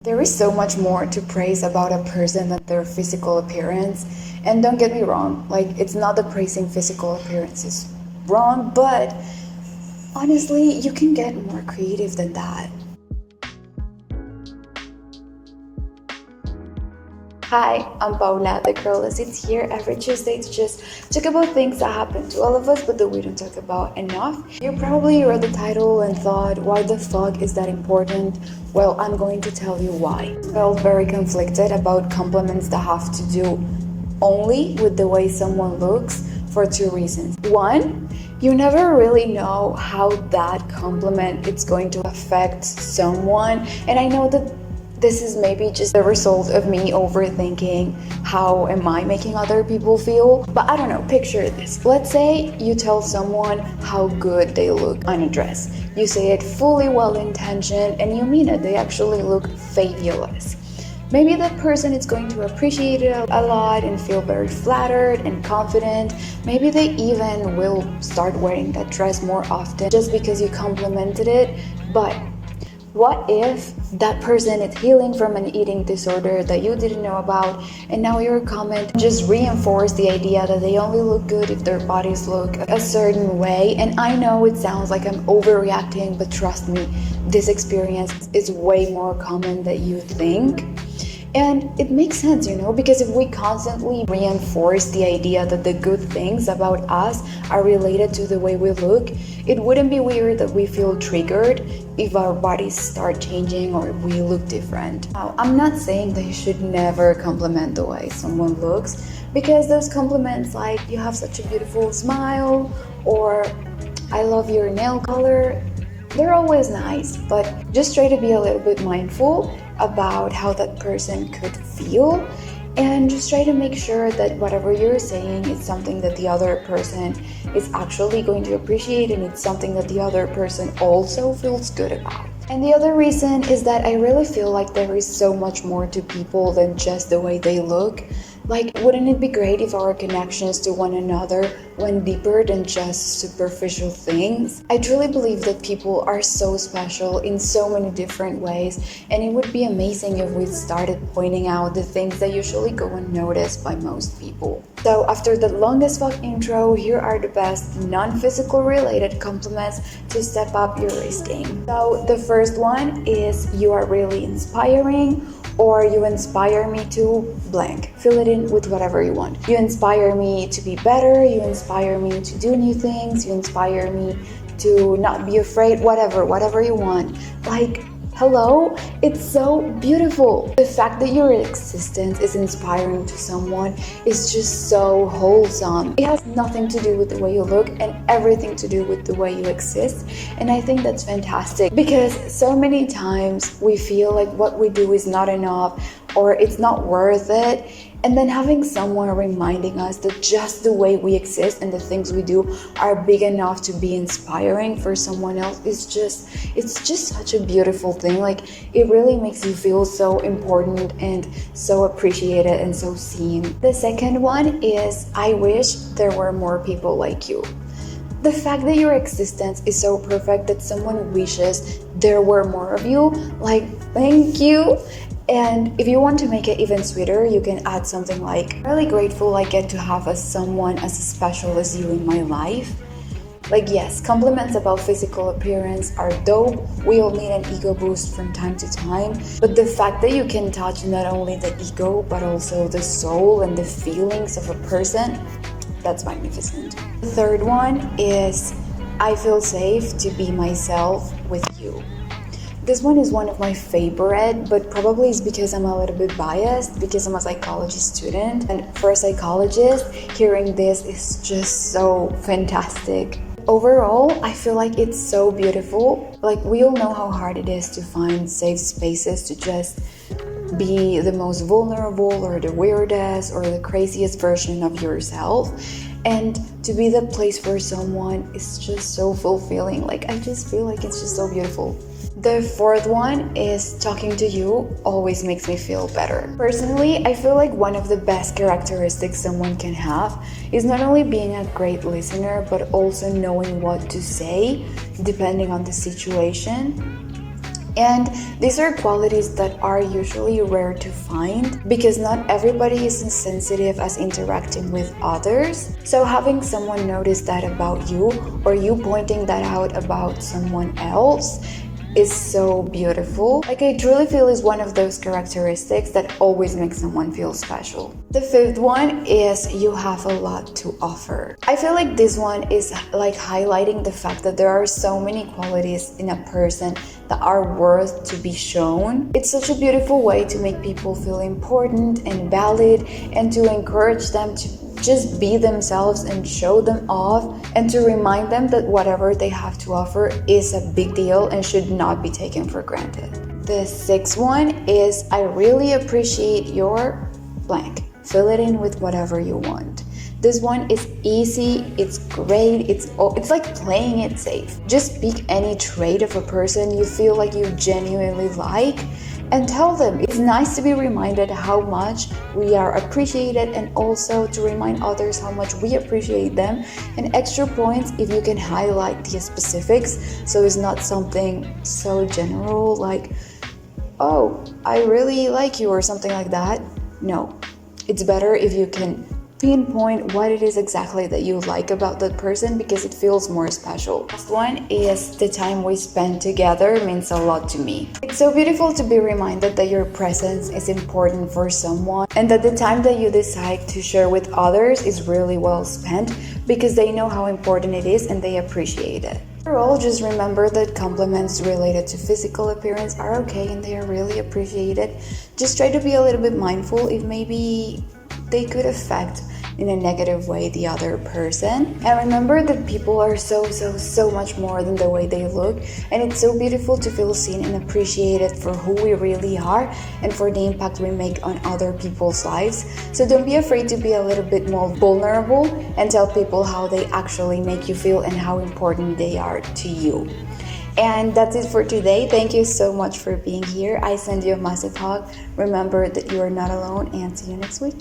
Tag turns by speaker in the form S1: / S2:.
S1: There is so much more to praise about a person than their physical appearance. And don't get me wrong, like, it's not that praising physical appearance is wrong, but honestly, you can get more creative than that. Hi, I'm Paula, the girl that sits here every Tuesday to just talk about things that happen to all of us but that we don't talk about enough. You probably read the title and thought, why the fuck is that important? Well, I'm going to tell you why. I felt very conflicted about compliments that have to do only with the way someone looks for two reasons. One, you never really know how that compliment is going to affect someone, and I know that this is maybe just the result of me overthinking how am I making other people feel. But I don't know, picture this. Let's say you tell someone how good they look on a dress. You say it fully well-intentioned and you mean it. They actually look fabulous. Maybe that person is going to appreciate it a lot and feel very flattered and confident. Maybe they even will start wearing that dress more often just because you complimented it. But what if that person is healing from an eating disorder that you didn't know about, and now your comment just reinforced the idea that they only look good if their bodies look a certain way? And I know it sounds like I'm overreacting, but trust me, this experience is way more common than you think. And it makes sense, because if we constantly reinforce the idea that the good things about us are related to the way we look, it wouldn't be weird that we feel triggered if our bodies start changing or we look different. Now, I'm not saying that you should never compliment the way someone looks, because those compliments like, you have such a beautiful smile, or I love your nail color, they're always nice, but just try to be a little bit mindful about how that person could feel, and just try to make sure that whatever you're saying is something that the other person is actually going to appreciate, and it's something that the other person also feels good about. And the other reason is that I really feel like there is so much more to people than just the way they look. Like, wouldn't it be great if our connections to one another went deeper than just superficial things? I truly believe that people are so special in so many different ways, and it would be amazing if we started pointing out the things that usually go unnoticed by most people. So after the longest fuck intro, here are the best non-physical related compliments to step up your race game. So the first one is, you are really inspiring, or you inspire me to blank. Fill it in with whatever you want. You inspire me to be better, you inspire me to do new things, you inspire me to not be afraid, whatever you want. Like, hello, it's so beautiful. The fact that your existence is inspiring to someone is just so wholesome. It has nothing to do with the way you look and everything to do with the way you exist. And I think that's fantastic, because so many times we feel like what we do is not enough or it's not worth it. And then having someone reminding us that just the way we exist and the things we do are big enough to be inspiring for someone else it's just such a beautiful thing. Like, it really makes you feel so important and so appreciated and so seen. The second one is, I wish there were more people like you. The fact that your existence is so perfect that someone wishes there were more of you, like, thank you. And if you want to make it even sweeter, you can add something like, really grateful I get to have someone as special as you in my life. Like, yes, compliments about physical appearance are dope. We all need an ego boost from time to time. But the fact that you can touch not only the ego, but also the soul and the feelings of a person, that's magnificent. The third one is, I feel safe to be myself with you. This one is one of my favorite, but probably it's because I'm a little bit biased because I'm a psychology student. And for a psychologist, hearing this is just so fantastic. Overall, I feel like it's so beautiful. Like, we all know how hard it is to find safe spaces to just be the most vulnerable or the weirdest or the craziest version of yourself. And to be the place for someone is just so fulfilling. Like, I just feel like it's just so beautiful. The fourth one is, talking to you always makes me feel better. Personally, I feel like one of the best characteristics someone can have is not only being a great listener, but also knowing what to say depending on the situation. And these are qualities that are usually rare to find because not everybody is as sensitive as interacting with others. So having someone notice that about you, or you pointing that out about someone else, is so beautiful. Like, I truly feel is one of those characteristics that always makes someone feel special. The fifth one is you have a lot to offer. I feel like this one is like highlighting the fact that there are so many qualities in a person that are worth to be shown. It's such a beautiful way to make people feel important and valid, and to encourage them to just be themselves and show them off, and to remind them that whatever they have to offer is a big deal and should not be taken for granted. The sixth one is I really appreciate your blank. Fill it in with whatever you want. This one is easy, it's great, it's like playing it safe. Just pick any trait of a person you feel like you genuinely like and tell them. It's nice to be reminded how much we are appreciated, and also to remind others how much we appreciate them. And extra points if you can highlight the specifics, so it's not something so general like, oh, I really like you or something like that. No, it's better if you can pinpoint what it is exactly that you like about that person, because it feels more special. Last one is the time we spend together means a lot to me. It's so beautiful to be reminded that your presence is important for someone, and that the time that you decide to share with others is really well spent, because they know how important it is and they appreciate it. Overall, just remember that compliments related to physical appearance are okay and they are really appreciated. Just try to be a little bit mindful if maybe they could affect in a negative way the other person. And remember that people are so much more than the way they look, and it's so beautiful to feel seen and appreciated for who we really are and for the impact we make on other people's lives. So don't be afraid to be a little bit more vulnerable and tell people how they actually make you feel and how important they are to you. And that's it for today. Thank you so much for being here. I send you a massive hug. Remember that you are not alone, and see you next week.